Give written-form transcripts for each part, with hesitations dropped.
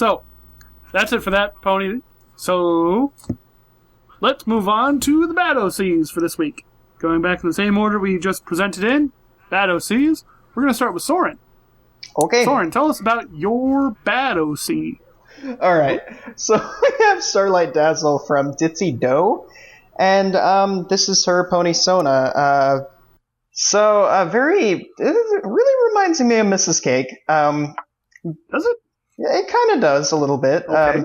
So, that's it for that, Pony. So, let's move on to the bad OCs for this week. Going back in the same order we just presented in, bad OCs, we're going to start with Soren. Okay. Soren, tell us about your bad OC. Alright, so we have Starlight Dazzle from Ditzy-Doe, and this is her pony Sona. It really reminds me of Mrs. Cake. Does it? It kind of does, a little bit. Okay.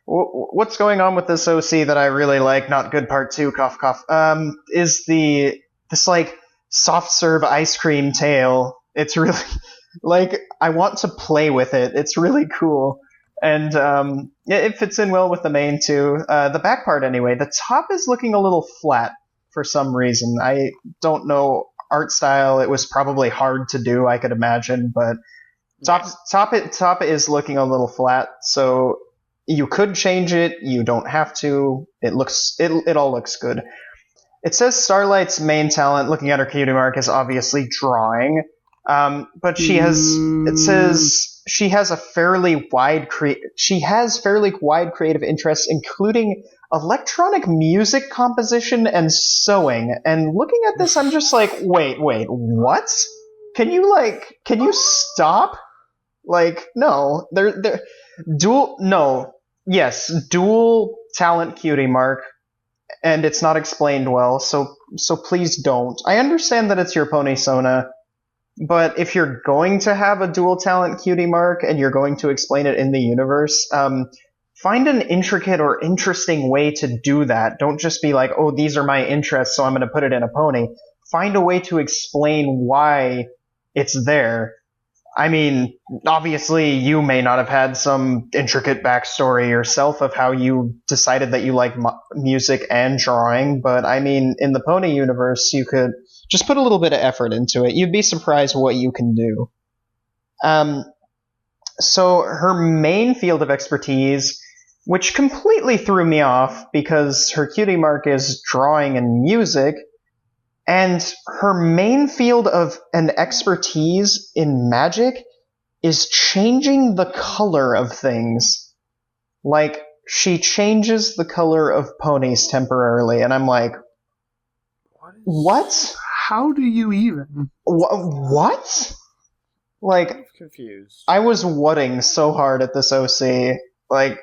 What's going on with this OC that I really like, not good part 2, cough cough, is this like soft serve ice cream tail. It's really, like, I want to play with it. It's really cool. And it fits in well with the mane too. The back part anyway, the top is looking a little flat for some reason. I don't know art style. It was probably hard to do, I could imagine, but top is looking a little flat, so you could change it. You don't have to. It all looks good. It says Starlight's main talent, looking at her cutie mark, is obviously drawing. But it says she has fairly wide creative interests, including electronic music composition and sewing. And looking at this, I'm just like, wait, what? Can you stop? Like, no, dual talent cutie mark, and it's not explained well, so please don't. I understand that it's your pony Sona, but if you're going to have a dual talent cutie mark and you're going to explain it in the universe, find an intricate or interesting way to do that. Don't just be like, oh, these are my interests, so I'm going to put it in a pony. Find a way to explain why it's there. I mean, obviously, you may not have had some intricate backstory yourself of how you decided that you like music and drawing, but I mean, in the pony universe, you could just put a little bit of effort into it. You'd be surprised what you can do. So her main field of expertise, which completely threw me off because her cutie mark is drawing and music, and her main field of an expertise in magic is changing the color of things. Like, she changes the color of ponies temporarily, and I'm like, what? How do you even? What? Like, I'm confused. I was whatting so hard at this OC. Like,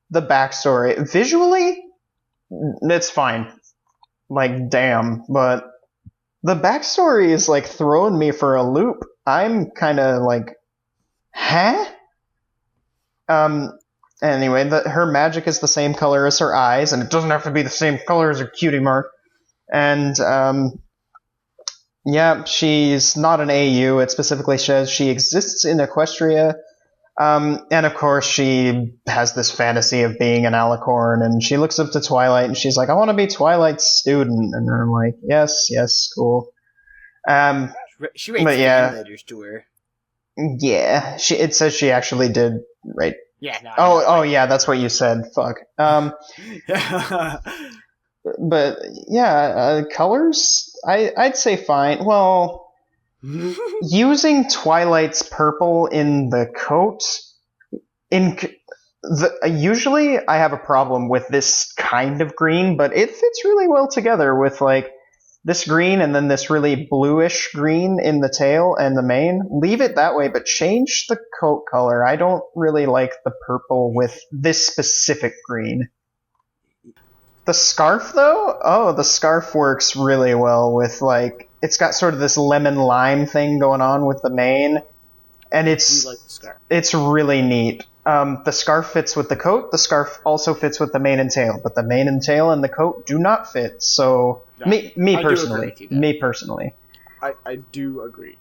the backstory. Visually, it's fine. Like, damn, but the backstory is, like, throwing me for a loop. I'm kind of like, huh? Anyway, her magic is the same color as her eyes, and it doesn't have to be the same color as her cutie mark. And, yeah, she's not an AU. It specifically says she exists in Equestria. And of course, she has this fantasy of being an alicorn, and she looks up to Twilight, and she's like, I want to be Twilight's student. And I'm like, yes, cool. She writes letters to her. Yeah, it says she actually did write. Yeah, no. Oh, yeah, that's what you said. Fuck. But, yeah, colors, I'd say fine. Well, using Twilight's purple in the coat, usually I have a problem with this kind of green, but it fits really well together with, like, this green and then this really bluish green in the tail and the mane. Leave it that way, but change the coat color. I don't really like the purple with this specific green. The scarf, though? Oh, the scarf works really well with, like, it's got sort of this lemon lime thing going on with the mane, and it's like the scarf. It's really neat. The scarf fits with the coat. The scarf also fits with the mane and tail, but the mane and tail and the coat do not fit. So, No, me personally, I do agree.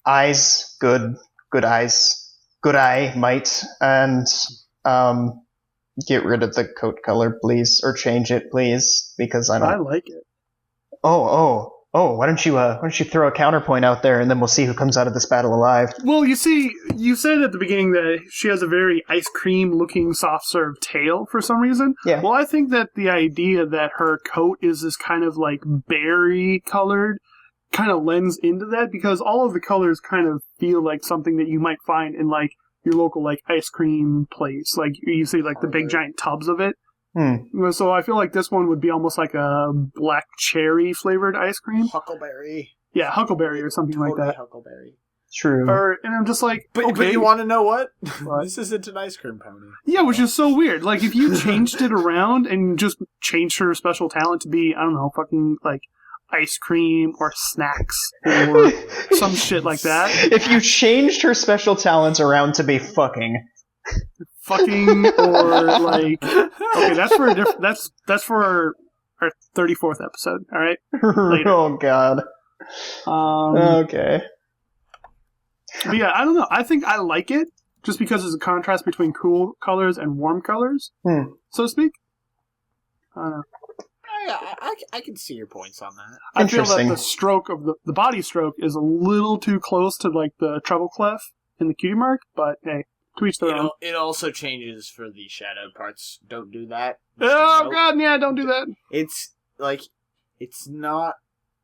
Eyes, good eyes, good eye, might, and get rid of the coat color, please, or change it, please, because I like it. Oh, why don't you throw a counterpoint out there, and then we'll see who comes out of this battle alive. Well, you see, you said at the beginning that she has a very ice cream-looking soft-serve tail for some reason. Yeah. Well, I think that the idea that her coat is this kind of, like, berry-colored kind of lends into that, because all of the colors kind of feel like something that you might find in, like, your local like ice cream place. Like you see like the big giant tubs of it. So I feel like this one would be almost like a black cherry flavored ice cream. Huckleberry. Yeah, huckleberry or something like that. Huckleberry. True. And I'm just like, But you want to know what? This isn't an ice cream pony. Yeah, which is so weird. Like, if you changed it around and just changed her special talent to be, I don't know, fucking, like, ice cream or snacks or some shit like that. If you changed her special talents around to be fucking or, like... Okay, that's for that's for our 34th episode, alright? Oh, God. Okay. But yeah, I don't know. I think I like it just because it's a contrast between cool colors and warm colors, so to speak. I don't know. I can see your points on that. I feel that the stroke of the body stroke is a little too close to like the treble clef in the cutie mark, but hey, to each their own. It also changes for the shadowed parts. Don't do that. Oh god, yeah, don't do that. It's like it's not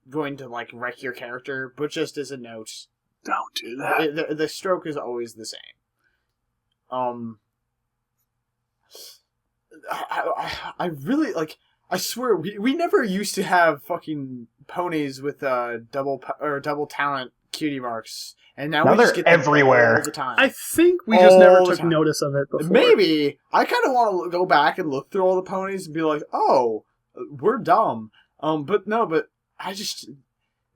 going to like wreck your character, but just as a note, don't do that. The stroke is always the same. I really like. I swear, we never used to have fucking ponies with double talent cutie marks, and now we just they're get them everywhere all the time. I think we just never took notice of it before. Maybe I kind of want to go back and look through all the ponies and be like, "Oh, we're dumb." But no, but I just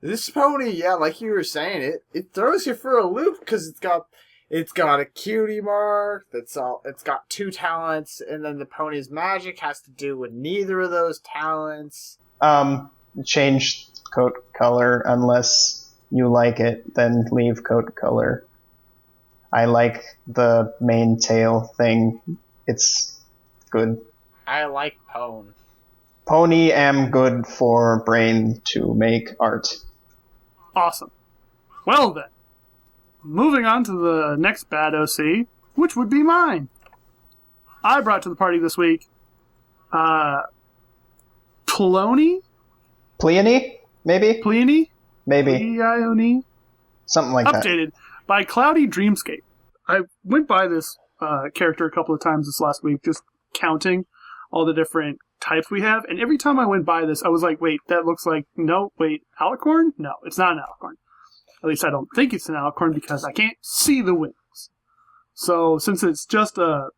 this pony, yeah, like you were saying, it throws you for a loop because it's got a cutie mark. It's got 2 talents, and then the pony's magic has to do with neither of those talents. Change coat color unless you like it, then leave coat color. I like the mane tail thing. It's good. I like Pone. Pony am good for brain to make art. Awesome. Well then. Moving on to the next bad OC, which would be mine. I brought to the party this week, Plony? Pleony? Maybe? Pleony? Maybe. Pleone? Something like that. Updated by Cloudy-dreamscape. I went by this character a couple of times this last week, just counting all the different types we have, and every time I went by this, I was like, wait, that looks like, no, wait, alicorn? No, it's not an alicorn. At least I don't think it's an alicorn because I can't see the wings. So since it's just a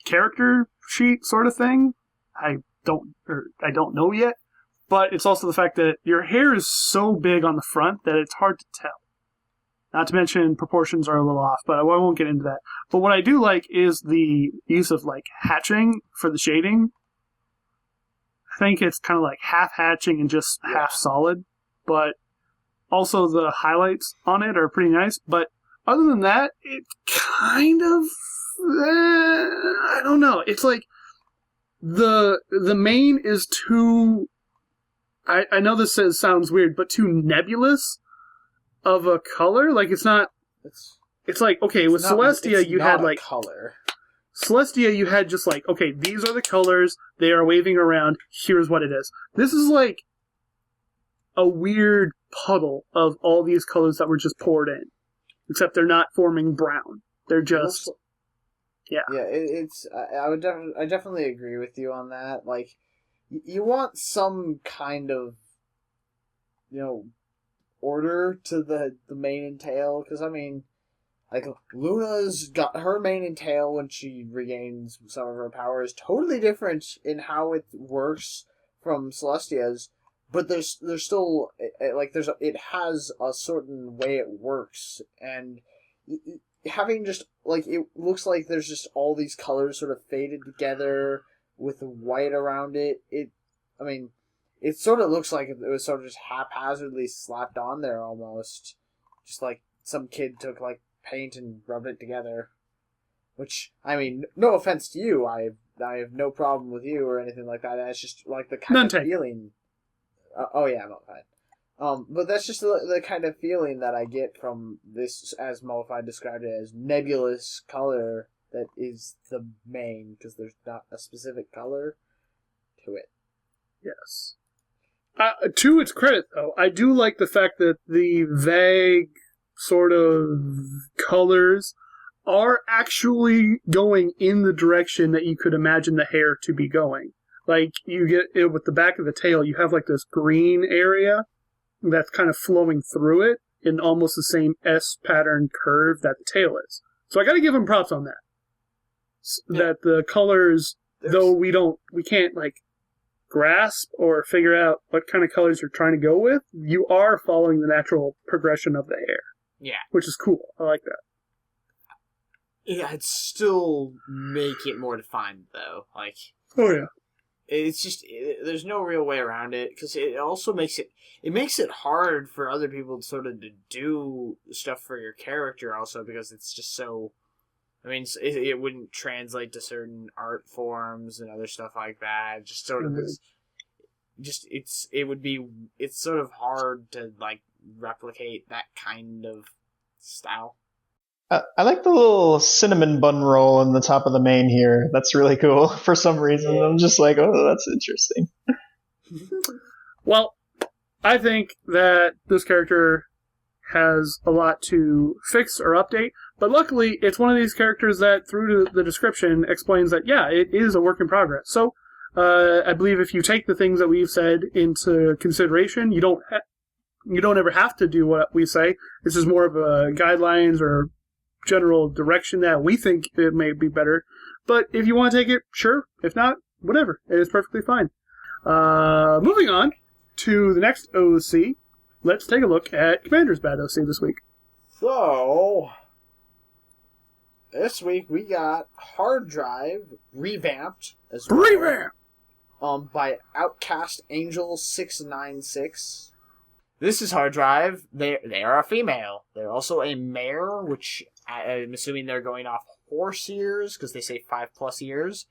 character sheet sort of thing, I don't know yet. But it's also the fact that your hair is so big on the front that it's hard to tell. Not to mention proportions are a little off, but I won't get into that. But what I do like is the use of like hatching for the shading. I think it's kind of like half hatching and just half solid, but also the highlights on it are pretty nice. But other than that, it kind of I don't know. It's like the mane is too. I know this sounds weird, but too nebulous of a color. Like it's not. It's like okay, with Celestia you had like color. Celestia, you had just like, okay, these are the colors, they are waving around, here's what it is. This is like a weird puddle of all these colors that were just poured in. Except they're not forming brown. They're just... Yeah. Yeah, I definitely agree with you on that. Like, you want some kind of, order to the mane and tail, because, I mean... Like, Luna's got her mane and tail when she regains some of her powers totally different in how it works from Celestia's, but there's still, it has a certain way it works, and having just, like, it looks like there's just all these colors sort of faded together with white around it. It sort of looks like it was sort of just haphazardly slapped on there almost. Just like some kid took, like, paint and rubbed it together, which no offense to you, I have no problem with you or anything like that. It's just like the kind of feeling. But that's just the kind of feeling that I get from this, as Mollified described it, as nebulous color that is the main, because there's not a specific color to it. Yes. To its credit, though, I do like the fact that the vague sort of colors are actually going in the direction that you could imagine the hair to be going. Like, you get it with the back of the tail, you have like this green area that's kind of flowing through it in almost the same S pattern curve that the tail is. So I gotta give him props on that. Yeah. That the colors, though we can't like grasp or figure out what kind of colors you're trying to go with, you are following the natural progression of the hair. Yeah. Which is cool. I like that. Yeah, I'd still make it more defined, though. Like, oh yeah, it's just there's no real way around it, because it also makes it hard for other people sort of to do stuff for your character, also because it's just so. I mean, it wouldn't translate to certain art forms and other stuff like that. Just sort of, it's sort of hard to like replicate that kind of style. I like the little cinnamon bun roll in the top of the mane here. That's really cool. For some reason, I'm just like, oh, that's interesting. Well, I think that this character has a lot to fix or update, but luckily, it's one of these characters that, through the description, explains that, yeah, it is a work in progress. So, I believe if you take the things that we've said into consideration, you don't ever have to do what we say. This is more of a guidelines or general direction that we think it may be better. But if you want to take it, sure. If not, whatever. It is perfectly fine. Moving on to the next OC, let's take a look at Commander's Bad OC this week. So, this week we got Hard Drive revamped as well. Revamp! By Outcast Angel 696. This is Hard Drive. They are a female. They're also a mare, which I'm assuming they're going off horse years, because they say 5+ years.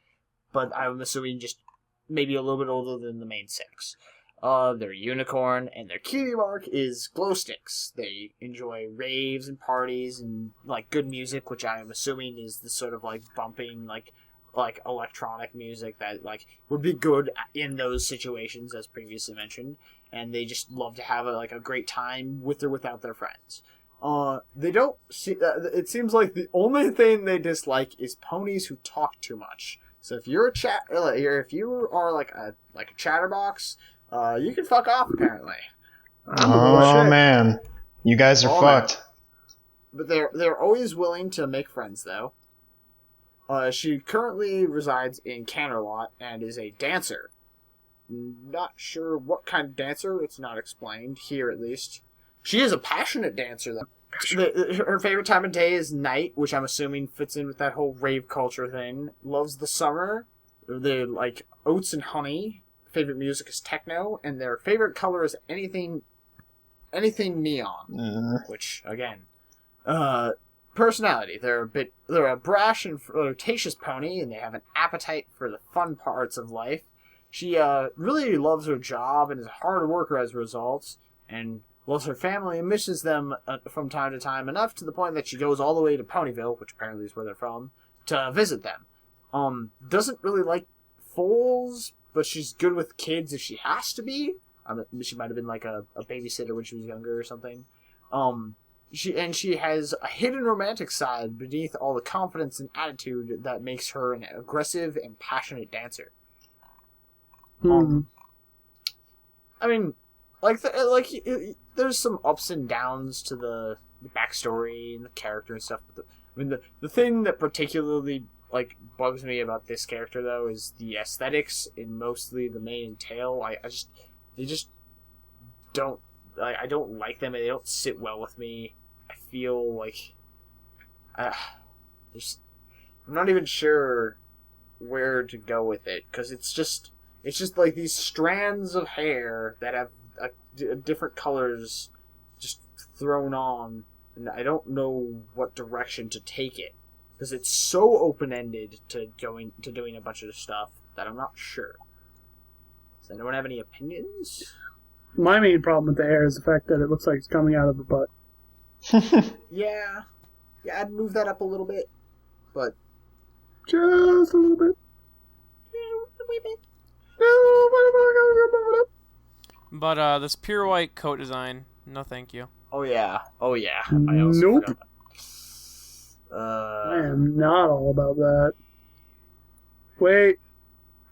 But I'm assuming just maybe a little bit older than the main 6. They're unicorn, and their cutie mark is glow sticks. They enjoy raves and parties and like good music, which I am assuming is the sort of like bumping like electronic music that like would be good in those situations, as previously mentioned. And they just love to have a great time with or without their friends. They don't see. It seems like the only thing they dislike is ponies who talk too much. So if you're if you are like a chatterbox, you can fuck off apparently. Oh man, you guys are fucked. But they're always willing to make friends though. She currently resides in Canterlot and is a dancer. Not sure what kind of dancer. It's not explained here, at least. She is a passionate dancer, though. Her favorite time of day is night, which I'm assuming fits in with that whole rave culture thing. Loves the summer. They like oats and honey. Favorite music is techno, and their favorite color is anything neon. Which again, personality. They're a brash and flirtatious pony, and they have an appetite for the fun parts of life. She really loves her job and is a hard worker as a result, and loves her family and misses them from time to time, enough to the point that she goes all the way to Ponyville, which apparently is where they're from, to visit them. Doesn't really like foals, but she's good with kids if she has to be. She might have been like a babysitter when she was younger or something. She has a hidden romantic side beneath all the confidence and attitude that makes her an aggressive and passionate dancer. I mean, there's some ups and downs to the backstory and the character and stuff. But the thing that particularly bugs me about this character though is the aesthetics in mostly the mane and tail. They just don't I don't like them, and they don't sit well with me. I feel like I'm not even sure where to go with it, because it's just like these strands of hair that have different colors just thrown on, and I don't know what direction to take it, because it's so open-ended to doing a bunch of stuff that I'm not sure. Does anyone have any opinions? My main problem with the hair is the fact that it looks like it's coming out of a butt. Yeah, I'd move that up a little bit, but just a little bit. But this pure white coat design, no thank you. Oh yeah. Nope. I am not all about that. Wait.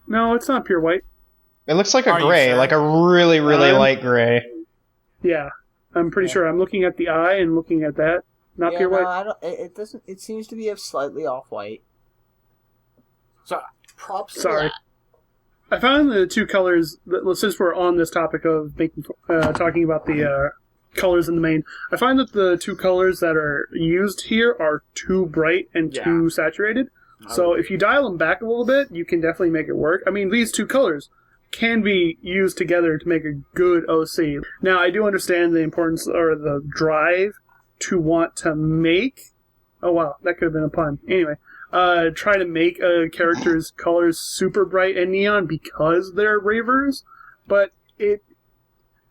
No, it's not pure white. It looks like a Are you gray, sure? like a really, really light gray. Yeah. I'm pretty sure. I'm looking at the eye and looking at that. Not yeah, pure no, white. I don't. It doesn't. It seems to be a slightly off-white. So props. Sorry. I found the two colors, since we're on this topic of talking about the colors in the main, I find that the two colors that are used here are too bright and too saturated. So if you dial them back a little bit, you can definitely make it work. I mean, these two colors can be used together to make a good OC. Now, I do understand the importance or the drive to want to make... Oh, wow, that could have been a pun. Anyway, try to make a character's colors super bright and neon because they're ravers, but it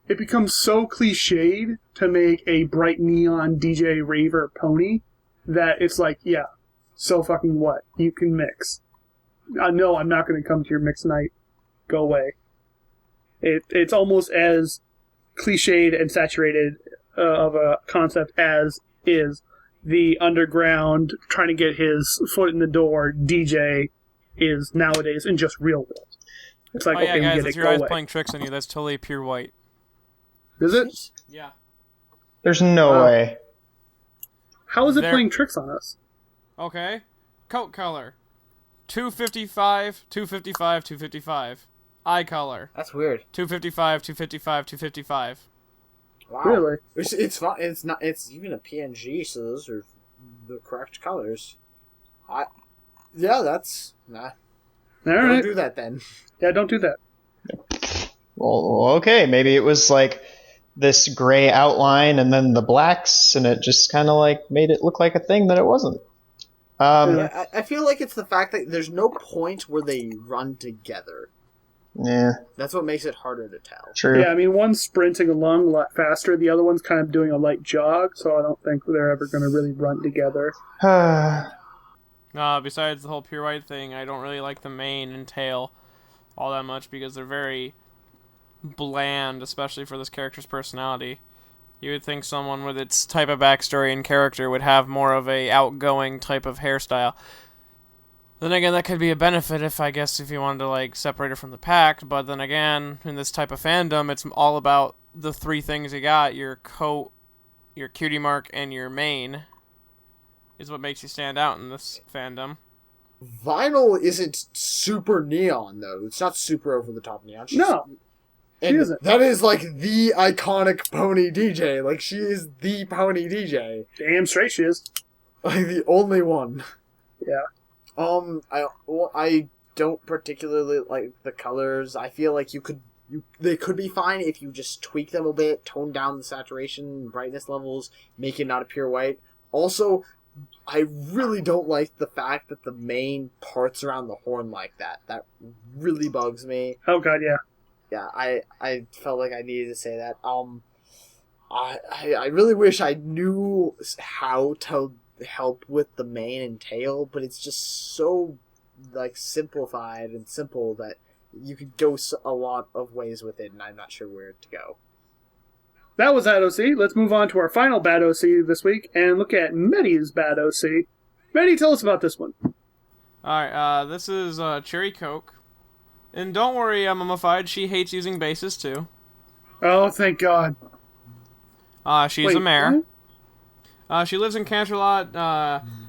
becomes so cliched to make a bright neon DJ raver pony that it's like, yeah, so fucking what? You can mix. No, I'm not going to come to your mix night. Go away. It's almost as cliched and saturated of a concept as is the underground trying to get his foot in the door DJ is nowadays in just real world. It's like, Oh yeah, okay, guys, we get that's it, your go eyes away. playing tricks on you. That's totally pure white. Is it? Yeah. There's no way. How is it There- playing tricks on us? Okay. Coat color. 255, 255, 255. Eye color. That's weird. 255, 255, 255. Wow. Really? It's fun. It's not. It's even a PNG, so those are the correct colors. Yeah, that's nah. All Don't right. do that then. Yeah, don't do that. Well, okay, maybe it was like this gray outline and then the blacks, and it just kind of like made it look like a thing that it wasn't. Yeah, I feel like it's the fact that there's no point where they run together. Yeah, That's what makes it harder to tell. true. Yeah, I mean, one's sprinting along a lot faster, the other one's kind of doing a light jog, so I don't think they're ever going to really run together. Besides the whole pure white thing, I don't really like the mane and tail all that much because they're very bland, especially for this character's personality. You would think someone with its type of backstory and character would have more of a outgoing type of hairstyle. Then again, that could be a benefit if you wanted to like separate it from the pack, but then again, in this type of fandom, it's all about the three things you got: your coat, your cutie mark, and your mane is what makes you stand out in this fandom. Vinyl isn't super neon though. It's not super over the top neon. No, and isn't. that is like the iconic pony DJ. Like she is the pony DJ. Damn straight she is. Like the only one. Yeah. I don't particularly like the colors. I feel like they could be fine if you just tweak them a bit, tone down the saturation, brightness levels, make it not a pure white. Also, I really don't like the fact that the main parts around the horn like that. That really bugs me. Oh god, yeah. Yeah, I felt like I needed to say that. I really wish I knew how to help with the mane and tail, but it's just so like simplified and simple that you could go a lot of ways with it, and I'm not sure where to go. That was Bad OC. Let's move on to our final Bad OC this week and look at Medi's Bad OC. Medi, tell us about this one. Alright, this is Cherry Coke. And don't worry, I'm mummified. She hates using bases too. Oh, thank God. She's Wait, a mare. what? She lives in Canterlot.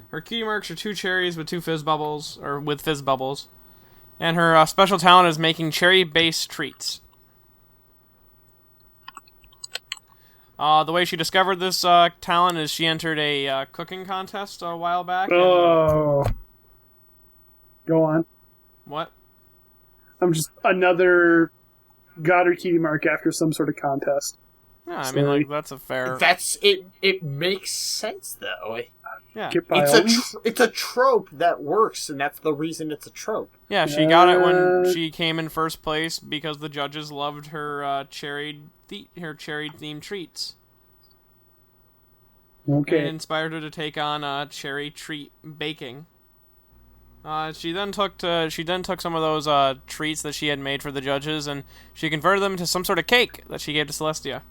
Her cutie marks are 2 cherries with 2 fizz bubbles, or with fizz bubbles. And her special talent is making cherry-based treats. The way she discovered this talent is she entered a cooking contest a while back. Oh. Go on. What? I'm just another Goddard cutie mark after some sort of contest. Yeah, I mean, like, that's a fair... That's it. It makes sense though. Yeah. Get by It's a trope that works, and that's the reason it's a trope. Yeah, she got it when she came in first place because the judges loved her cherry-themed treats. Okay. And inspired her to take on cherry treat baking. She then took some of those treats that she had made for the judges, and she converted them into some sort of cake that she gave to Celestia.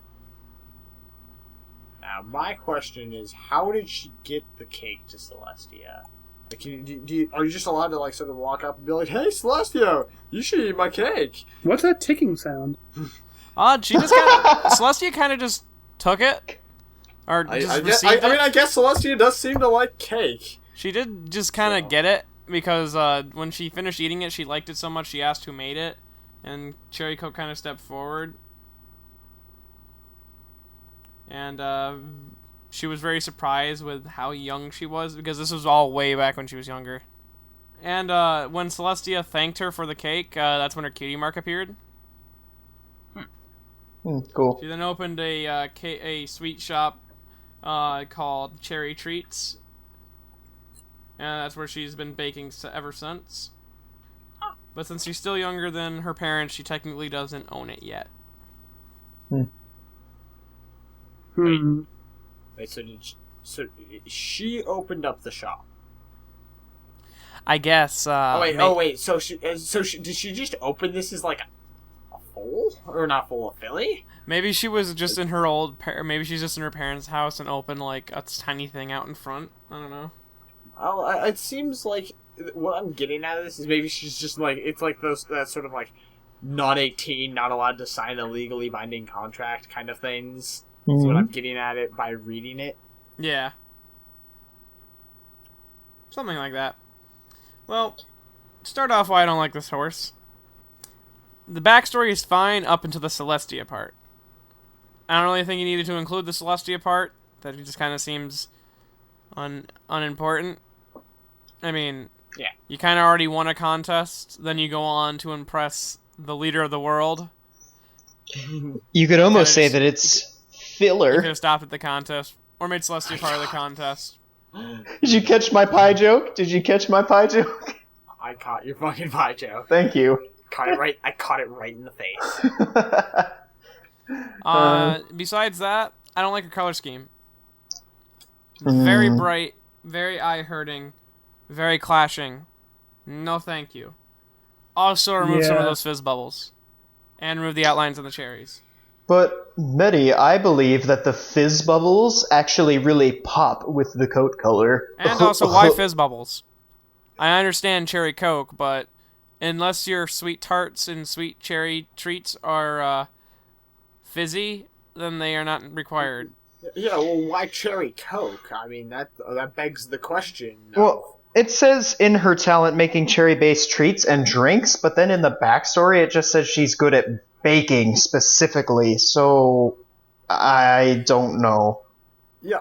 Now, my question is, how did she get the cake to Celestia? Like, are you just allowed to, like, sort of walk up and be like, "Hey, Celestia, you should eat my cake"? What's that ticking sound? She just kind of... Celestia kind of just took it. Or just received it. I guess Celestia does seem to like cake. She did just kind of get it, because when she finished eating it, she liked it so much she asked who made it, and Cherry Coke kind of stepped forward. And she was very surprised with how young she was, because this was all way back when she was younger. And when Celestia thanked her for the cake, that's when her cutie mark appeared. Cool. She then opened a sweet shop called Cherry Treats. And that's where she's been baking ever since. But since she's still younger than her parents, she technically doesn't own it yet. Wait, so she opened up the shop? I guess. So did she just open this as like a full or not full of Philly? Maybe she was just in her maybe she's just in her parents' house and opened like a tiny thing out in front. I don't know. It seems like what I'm getting out of this is maybe she's just like, it's like that sort of like not 18, not allowed to sign a legally binding contract kind of things. That's what I'm getting at it by reading it. Yeah. Something like that. Well, start off why I don't like this horse. The backstory is fine up until the Celestia part. I don't really think you needed to include the Celestia part. That just kind of seems unimportant. I mean, yeah, you kind of already won a contest, then you go on to impress the leader of the world. You could almost say that it's filler. You could have stopped at the contest, or made Celestia part of the contest. Did you catch my pie joke? I caught your fucking pie joke. Thank you. I caught it right in the face. Besides that, I don't like her color scheme. Very bright, very eye-hurting, very clashing. No thank you. Also remove some of those fizz bubbles. And remove the outlines on the cherries. But, Betty, I believe that the fizz bubbles actually really pop with the coat color. And also, why fizz bubbles? I understand cherry Coke, but unless your sweet tarts and sweet cherry treats are fizzy, then they are not required. Yeah, well, why cherry Coke? I mean, that begs the question. Well, it says in her talent making cherry-based treats and drinks, but then in the backstory it just says she's good at baking specifically, so I don't know. Yeah,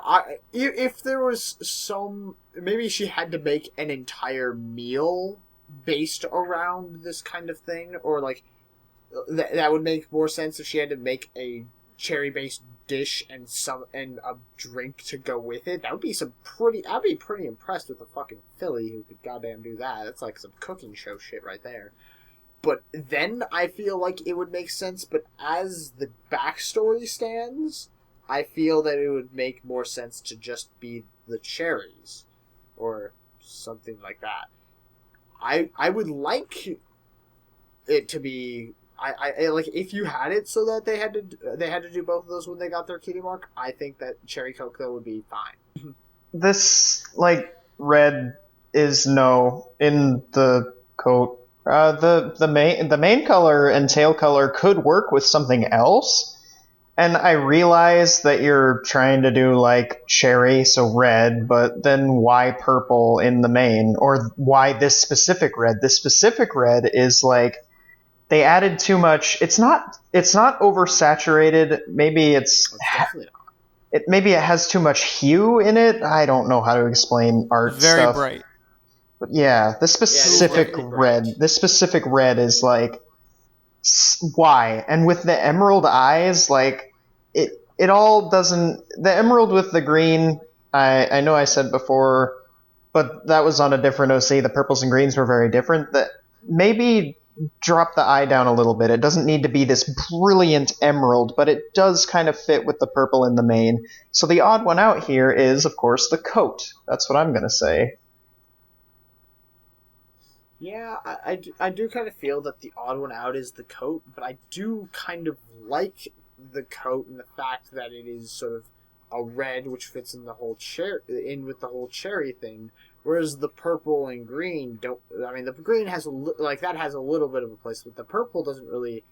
if there was maybe she had to make an entire meal based around this kind of thing, or like that would make more sense if she had to make a cherry-based dish and a drink to go with it. I'd be pretty impressed with a fucking filly who could goddamn do that. That's like some cooking show shit right there. But then I feel like it would make sense, but as the backstory stands, I feel that it would make more sense to just be the cherries or something like that. I would like it to be I like if you had it so that they had to do both of those when they got their cutie mark. I think that cherry Coke though would be fine. This red is no in the coat. The main color and tail color could work with something else. And I realize that you're trying to do cherry, so red, but then why purple in the main? Or why this specific red? This specific red is they added too much. It's not oversaturated. Maybe it's definitely not. Maybe it has too much hue in it. I don't know how to explain art Very stuff. Very bright. But yeah, this specific red. Bright. This specific red is why? And with the emerald eyes, it all doesn't. The emerald with the green. I know I said before, but that was on a different OC. The purples and greens were very different. That maybe drop the eye down a little bit. It doesn't need to be this brilliant emerald, but it does kind of fit with the purple in the main. So the odd one out here is, of course, the coat. That's what I'm going to say. Yeah, I do kind of feel that the odd one out is the coat, but I do kind of like the coat and the fact that it is sort of a red, which fits in the whole with the whole cherry thing. Whereas the purple and green don't. I mean, the green has that has a little bit of a place, but the purple doesn't really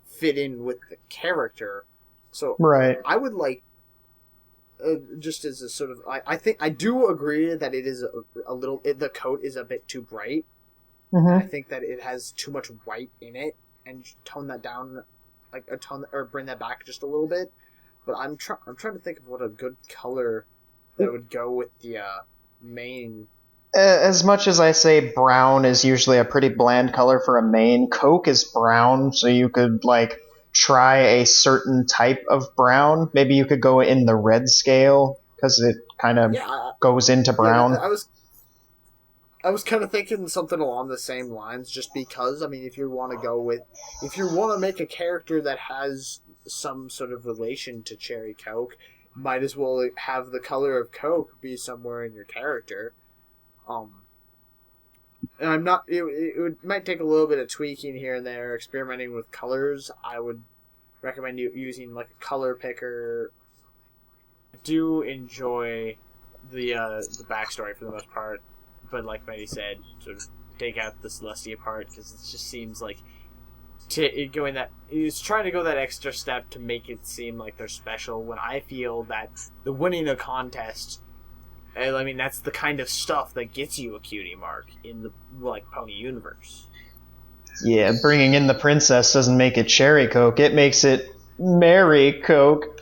fit in with the character. So Right. I would like, just as a sort of, I think I do agree that it is a little. The coat is a bit too bright. Mm-hmm. I think that it has too much white in it, and tone that down, or bring that back just a little bit. But I'm trying to think of what a good color that would go with the main. As much as I say brown is usually a pretty bland color for a main, Coke is brown, so you could, like, try a certain type of brown. Maybe you could go in the red scale, because it kind of goes into brown. Yeah, I was kind of thinking something along the same lines, just because, I mean, if you want to make a character that has some sort of relation to Cherry Coke, might as well have the color of Coke be somewhere in your character. And I'm not. It might take a little bit of tweaking here and there, experimenting with colors. I would recommend you using like a color picker. I do enjoy the backstory for the most part, but like Betty said, sort of take out the Celestia part because it just seems like it's trying to go that extra step to make it seem like they're special. When I feel that the winning a contest. I mean, that's the kind of stuff that gets you a cutie mark in the Pony universe. Yeah, bringing in the princess doesn't make it Cherry Coke. It makes it Mary Coke.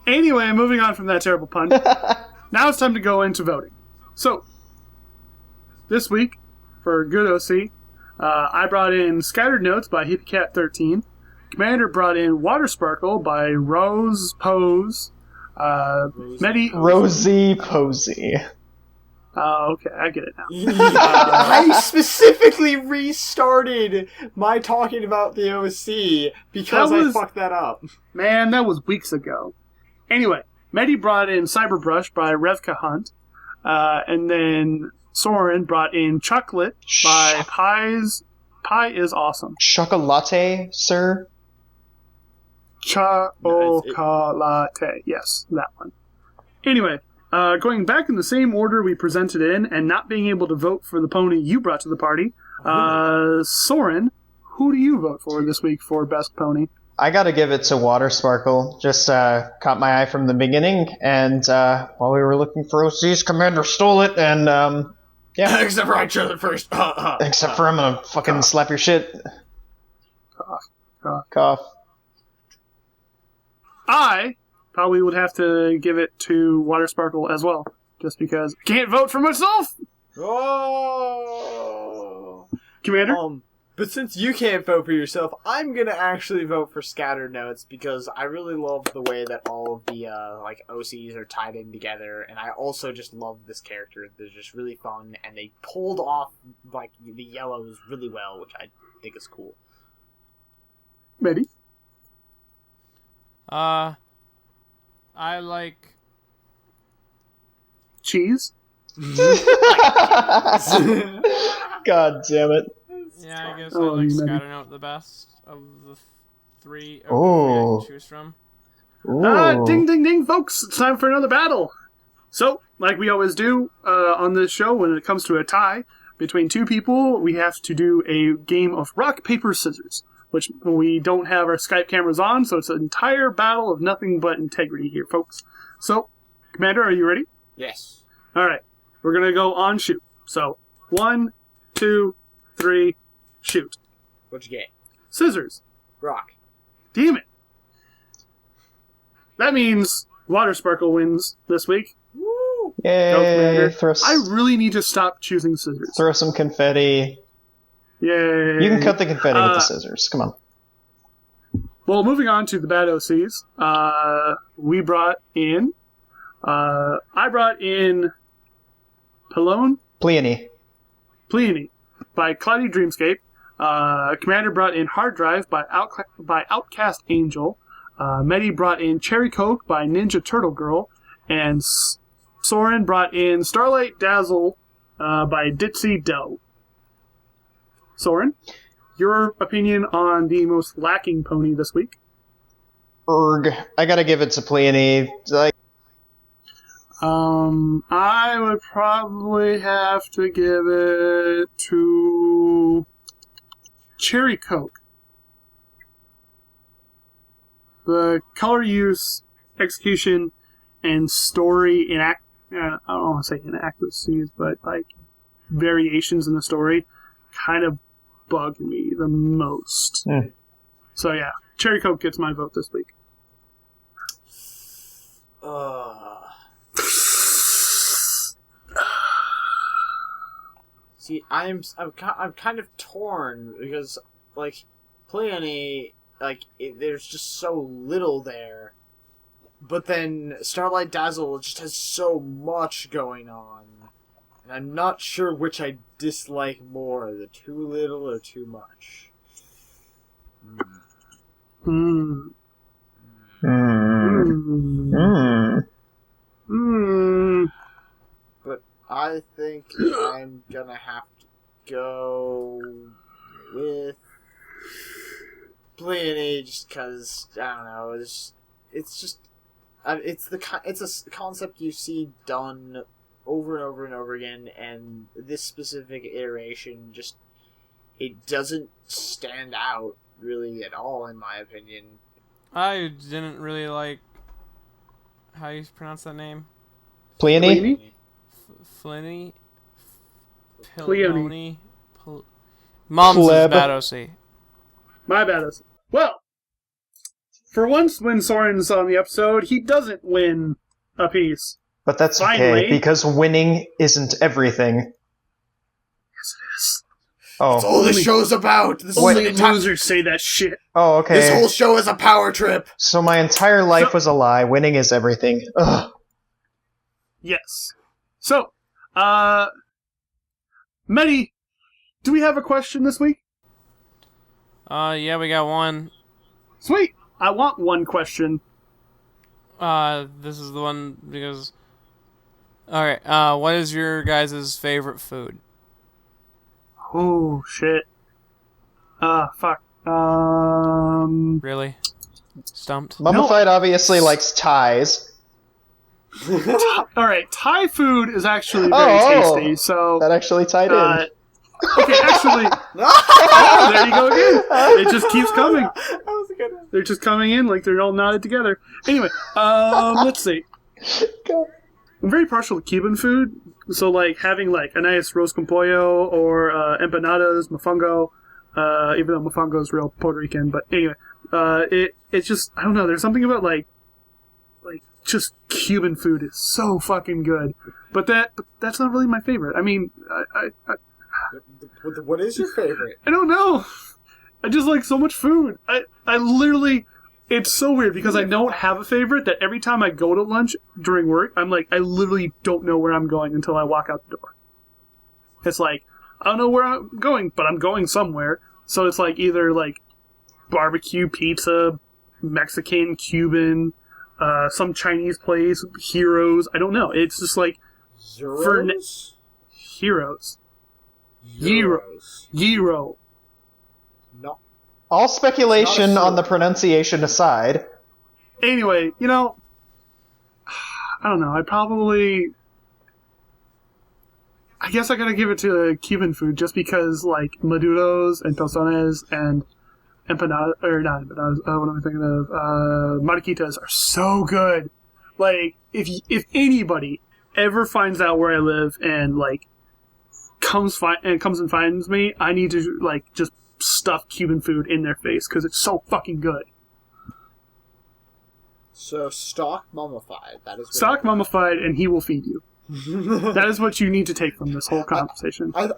Anyway, moving on from that terrible pun. Now it's time to go into voting. So, this week, for Good OC, I brought in Scattered Notes by HippieCat13. Commander brought in Water Sparkle by Rose Pose. Rosie Posey. Oh, okay, I get it now. I specifically restarted my talking about the OC because I fucked that up. Man, that was weeks ago. Anyway, Medi brought in Cyberbrush by Revka Hunt. And then Soren brought in Chocolate by Pie is Awesome. Chocolate, sir? Chocolate. Yes, that one. Anyway, going back in the same order we presented in and not being able to vote for the pony you brought to the party, Soren, who do you vote for this week for Best Pony? I gotta give it to Water Sparkle. Just caught my eye from the beginning, and while we were looking for OCs, Commander stole it, and yeah. Except for I chose it first. Except for I'm gonna fucking slap your shit. Cough. I probably would have to give it to Water Sparkle as well, just because I can't vote for myself! Oh! Commander? But since you can't vote for yourself, I'm gonna actually vote for Scattered Notes because I really love the way that all of the OCs are tied in together, and I also just love this character. They're just really fun, and they pulled off the yellows really well, which I think is cool. Ready? I like cheese. God damn it. Yeah, I guess I like Scattered Note the best of the three I can choose from. Ding, ding, ding, folks! It's time for another battle! So, like we always do on this show, when it comes to a tie between two people, we have to do a game of rock, paper, scissors, which we don't have our Skype cameras on, so it's an entire battle of nothing but integrity here, folks. So, Commander, are you ready? Yes. Alright, we're gonna go on shoot. So, 1, 2, 3, shoot. What'd you get? Scissors. Rock. Damn it. That means Water Sparkle wins this week. Woo! Yay! I really need to stop choosing scissors. Throw some confetti. Yay. You can cut the confetti with the scissors. Come on. Well, moving on to the bad OCs, we brought in... I brought in... Peony by Cloudy-Dreamscape. Commander brought in Hard Drive by Outcast Angel. Medi brought in Cherry Coke by Ninja Turtle Girl. And Soren brought in Starlight Dazzle by Ditzy-Doe. Soren, your opinion on the most lacking pony this week? I gotta give it to Pleony. Like, I would probably have to give it to Cherry Coke. The color use, execution, and story I don't want to say inaccuracies, but like variations in the story kind of bug me the most. So yeah, Cherry Coke gets my vote this week. See, I'm kind of torn because like Pleony, like there's just so little there, but then Starlight Dazzle just has so much going on, and I'm not sure which I dislike more, the too little or too much. But I think I'm gonna have to go with Pleony just because I don't know. It's a concept you see done over and over and over again, and this specific iteration just it doesn't stand out really at all in my opinion. I didn't really like how you pronounce that name. Pleony? Flinny? Pleony. Mom's is Pleb. bad OC. My bad. Well, for once when Soren's on the episode, he doesn't win a piece. But that's Finally. okay, because winning isn't everything. Yes, it is. That's Oh, all this show's about. This Only is an losers say that shit. oh, okay. This whole show is a power trip. So my entire life was a lie. Winning is everything. Ugh. Yes. So, Medi, do we have a question this week? Yeah, we got one. Sweet. I want one question. This is the one because... Alright, what is your guys' favorite food? Oh, shit. Fuck. Really? Stumped? Mummified obviously likes ties. Alright, Thai food is actually very tasty, so... That actually tied in. Okay, actually... Oh, there you go again. It just keeps coming. That was a good one. They're just coming in like they're all knotted together. Anyway, let's see. Go. I'm very partial to Cuban food, so like having like a nice roast con pollo or empanadas, mofongo, even though mofongo is real Puerto Rican, but anyway, it's just I don't know. There's something about like just Cuban food is so fucking good, but that's not really my favorite. I mean, What is your favorite? I don't know. I just like so much food. I literally, it's so weird because I don't have a favorite that every time I go to lunch during work, I'm like, I literally don't know where I'm going until I walk out the door. It's like, I don't know where I'm going, but I'm going somewhere. So it's like either like barbecue, pizza, Mexican, Cuban, some Chinese place, Heroes. I don't know. It's just like Euros? Heroes. Euros. Gyro. No. All speculation It's not a on the pronunciation aside. Anyway, you know, I don't know. I guess I gotta give it to Cuban food just because, like, maduros and tostones and empanadas, or not empanadas, what am I thinking of? Mariquitas are so good. Like, if anybody ever finds out where I live and, like, comes and finds me, I need to, like, just stuff Cuban food in their face because it's so fucking good. So stock mummified. That is what Stock mummified, and he will feed you. That is what you need to take from this whole conversation. I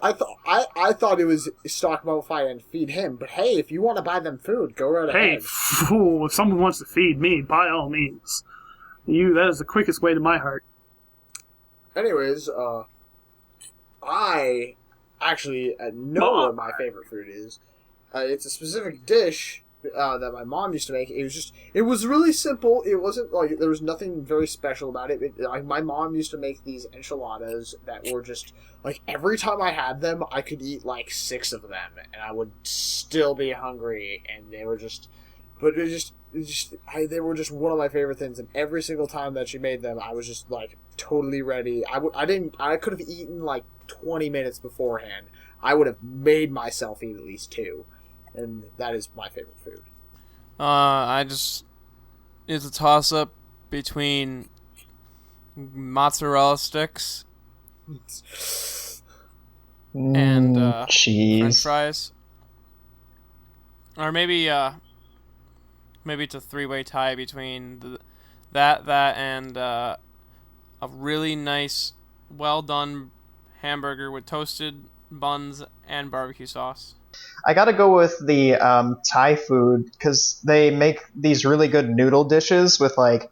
thought it was stock mummified and feed him, but hey, if you want to buy them food, go right Hey, ahead. fool! If someone wants to feed me, by all means, that is the quickest way to my heart. Anyways, I actually know what my favorite food is. It's a specific dish that my mom used to make. It was really simple. It wasn't like there was nothing very special about it. My mom used to make these enchiladas that were just like every time I had them, I could eat like 6 of them, and I would still be hungry. And they were just but they were just one of my favorite things, and every single time that she made them, I was just like totally ready. I could have eaten like 20 minutes beforehand. I would have made myself eat at least 2, and that is my favorite food. It's a toss up between mozzarella sticks and cheese, French fries, or maybe it's a 3-way tie between that and a really nice, well done hamburger with toasted buns and barbecue sauce. I gotta go with the Thai food because they make these really good noodle dishes with like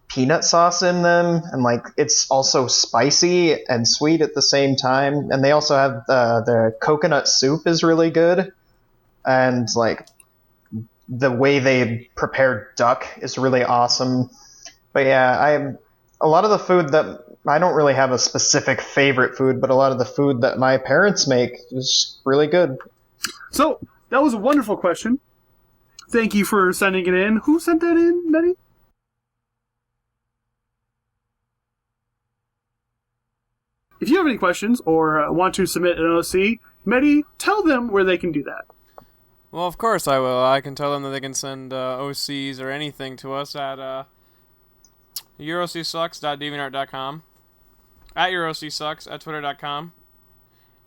peanut sauce in them, and like it's also spicy and sweet at the same time. And they also have the coconut soup is really good, and like the way they prepare duck is really awesome. But yeah, a lot of the food that I don't really have a specific favorite food, but a lot of the food that my parents make is really good. So, that was a wonderful question. Thank you for sending it in. Who sent that in, Betty? If you have any questions or want to submit an OC, Medi, tell them where they can do that. Well, of course I will. I can tell them that they can send OCs or anything to us at eurocsucks.deviantart.com, at eurocsucks at twitter.com,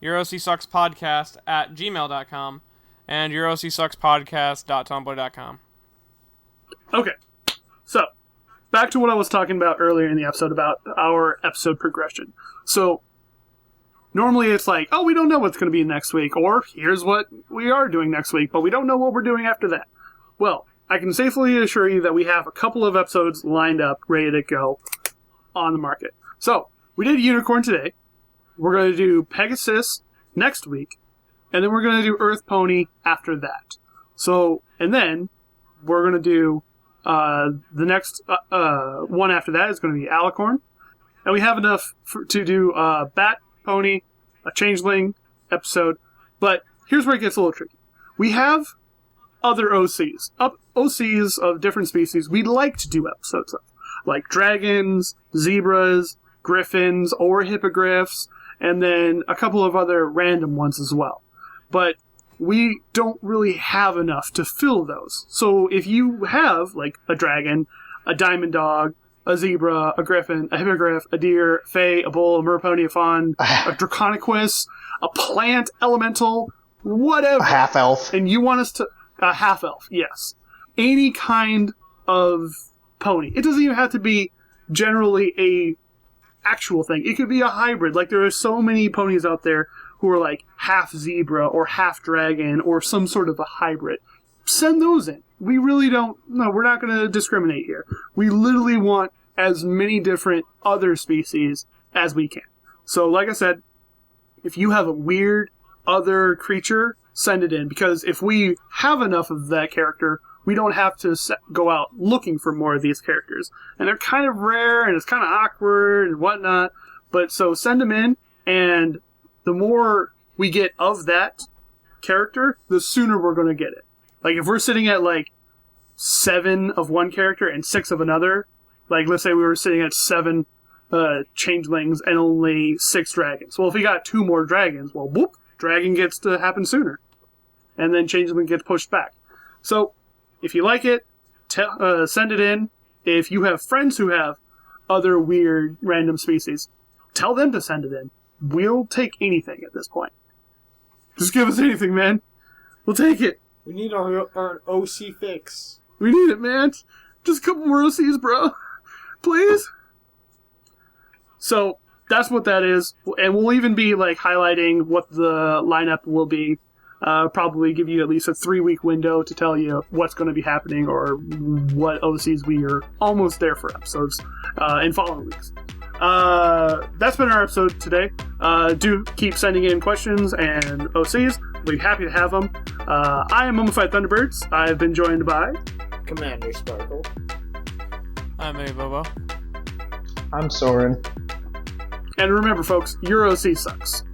eurocsuckspodcast at gmail.com, and eurocsuckspodcast.tumblr.com. Okay, so back to what I was talking about earlier in the episode about our episode progression. So normally it's like, oh, we don't know what's going to be next week, or here's what we are doing next week, but we don't know what we're doing after that. Well, I can safely assure you that we have a couple of episodes lined up, ready to go on the market. So, we did Unicorn today. We're going to do Pegasus next week, and then we're going to do Earth Pony after that. So, and then we're going to do the next one after that is going to be Alicorn. And we have enough to do Bat Pony, a Changeling episode. But here's where it gets a little tricky. We have other OCs. OCs of different species we'd like to do episodes of. Like dragons, zebras, griffins, or hippogriffs, and then a couple of other random ones as well. But we don't really have enough to fill those. So if you have, like, a dragon, a diamond dog, a zebra, a griffin, a hippogriff, a deer, fae, a bull, a merpony, a fawn, a draconiquus, a plant, elemental, whatever. A half-elf. And you want us to... A half-elf, yes. Any kind of pony. It doesn't even have to be generally a actual thing. It could be a hybrid. Like, there are so many ponies out there who are like half zebra or half dragon or some sort of a hybrid. Send those in. We really don't... No, we're not going to discriminate here. We literally want as many different other species as we can. So, like I said, if you have a weird other creature, send it in. Because if we have enough of that character, we don't have to go out looking for more of these characters. And they're kind of rare, and it's kind of awkward and whatnot. But so send them in, and the more we get of that character, the sooner we're going to get it. Like, if we're sitting at, like, 7 of one character and 6 of another, like, let's say we were sitting at 7 changelings and only 6 dragons. Well, if we got 2 more dragons, well, whoop, dragon gets to happen sooner. And then changeling gets pushed back. So, if you like it, send it in. If you have friends who have other weird random species, tell them to send it in. We'll take anything at this point. Just give us anything, man. We'll take it. We need our OC fix. We need it, man. Just a couple more OCs, bro. Please? So, that's what that is. And we'll even be, like, highlighting what the lineup will be. Probably give you at least a 3-week window to tell you what's going to be happening or what OCs we are almost there for episodes in following weeks. That's been our episode today. Do keep sending in questions and OCs. We'll be happy to have them. I am Mummified Thunderbirds. I've been joined by Commander Sparkle. I'm A Bobo. I'm Soren. And remember, folks, your OC sucks.